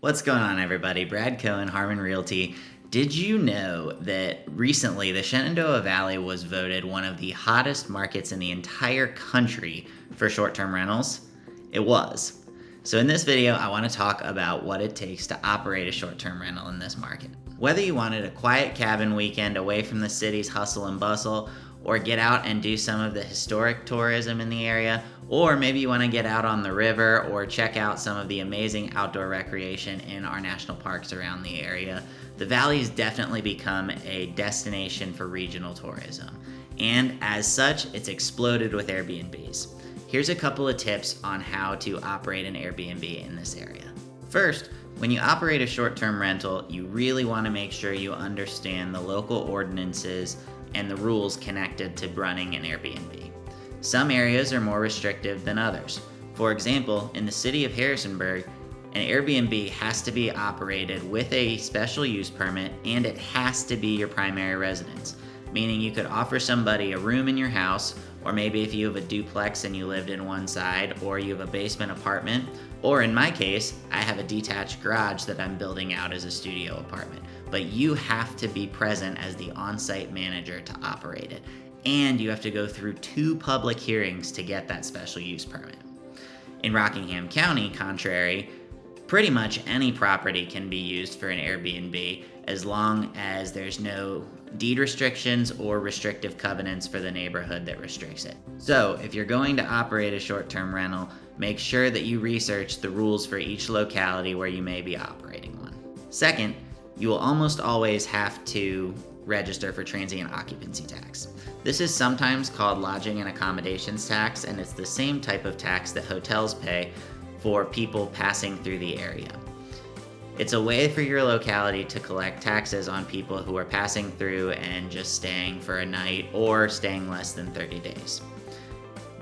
What's going on, everybody? Brad Cohen, Harman Realty. Did you know that recently the Shenandoah Valley was voted one of the hottest markets in the entire country for short-term rentals? It was. So in this video, I want to talk about what it takes to operate a short-term rental in this market. Whether you wanted a quiet cabin weekend away from the city's hustle and bustle, or get out and do some of the historic tourism in the area, or maybe you want to get out on the river or check out some of the amazing outdoor recreation in our national parks around the area, the valley's definitely become a destination for regional tourism. And as such, it's exploded with Airbnbs. Here's a couple of tips on how to operate an Airbnb in this area. First, when you operate a short-term rental, you really want to make sure you understand the local ordinances and the rules connected to running an Airbnb. Some areas are more restrictive than others. For example, in the city of Harrisonburg, an Airbnb has to be operated with a special use permit, and it has to be your primary residence. Meaning you could offer somebody a room in your house, or maybe if you have a duplex and you lived in one side, or you have a basement apartment, or in my case, I have a detached garage that I'm building out as a studio apartment. But you have to be present as the on-site manager to operate it. And you have to go through 2 public hearings to get that special use permit. In Rockingham County, contrary, pretty much any property can be used for an Airbnb as long as there's no deed restrictions or restrictive covenants for the neighborhood that restricts it. So if you're going to operate a short-term rental, make sure that you research the rules for each locality where you may be operating one. Second, you will almost always have to register for transient occupancy tax. This is sometimes called lodging and accommodations tax, and it's the same type of tax that hotels pay for people passing through the area. It's a way for your locality to collect taxes on people who are passing through and just staying for a night or staying less than 30 days.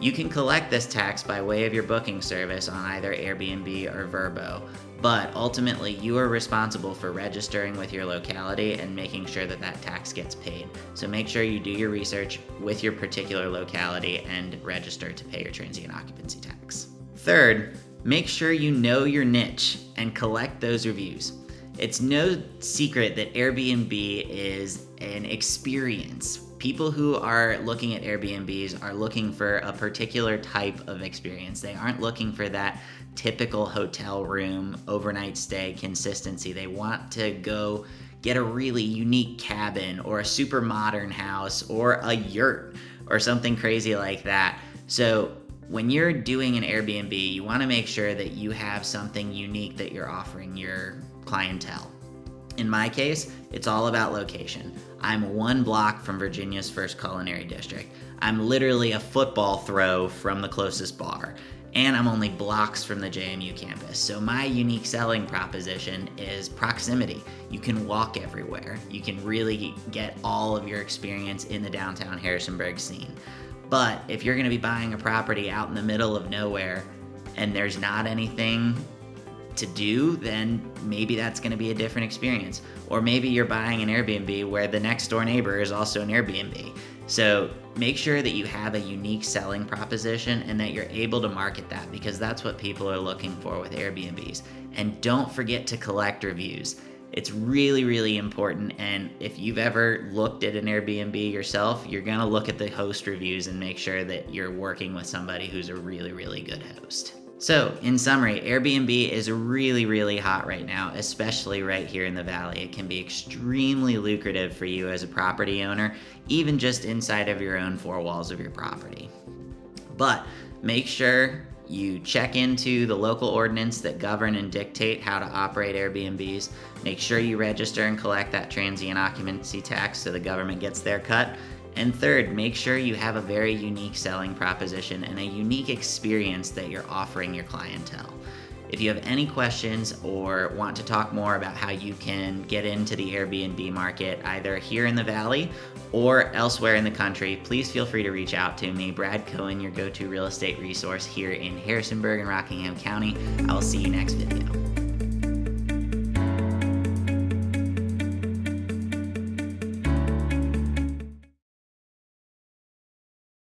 You can collect this tax by way of your booking service on either Airbnb or Vrbo, but ultimately you are responsible for registering with your locality and making sure that that tax gets paid. So make sure you do your research with your particular locality and register to pay your transient occupancy tax. Third, make sure you know your niche and collect those reviews. It's no secret that Airbnb is an experience. People who are looking at Airbnbs are looking for a particular type of experience. They aren't looking for that typical hotel room, overnight stay consistency. They want to go get a really unique cabin or a super modern house or a yurt or something crazy like that. So when you're doing an Airbnb, you want to make sure that you have something unique that you're offering your clientele. In my case, it's all about location. I'm 1 block from Virginia's first culinary district. I'm literally a football throw from the closest bar, and I'm only blocks from the JMU campus. So my unique selling proposition is proximity. You can walk everywhere. You can really get all of your experience in the downtown Harrisonburg scene. But if you're gonna be buying a property out in the middle of nowhere and there's not anything to do, then maybe that's going to be a different experience. Or maybe you're buying an Airbnb where the next door neighbor is also an Airbnb. So make sure that you have a unique selling proposition and that you're able to market that, because that's what people are looking for with Airbnbs. And don't forget to collect reviews. It's really, really important. And if you've ever looked at an Airbnb yourself, you're going to look at the host reviews and make sure that you're working with somebody who's a really, really good host. So, in summary, Airbnb is really, really hot right now, especially right here in the Valley. It can be extremely lucrative for you as a property owner, even just inside of your own 4 walls of your property. But make sure you check into the local ordinance that govern and dictate how to operate Airbnbs. Make sure you register and collect that transient occupancy tax so the government gets their cut. And third, make sure you have a very unique selling proposition and a unique experience that you're offering your clientele. If you have any questions or want to talk more about how you can get into the Airbnb market, either here in the Valley or elsewhere in the country, please feel free to reach out to me, Brad Cohen, your go-to real estate resource here in Harrisonburg and Rockingham County. I will see you next video.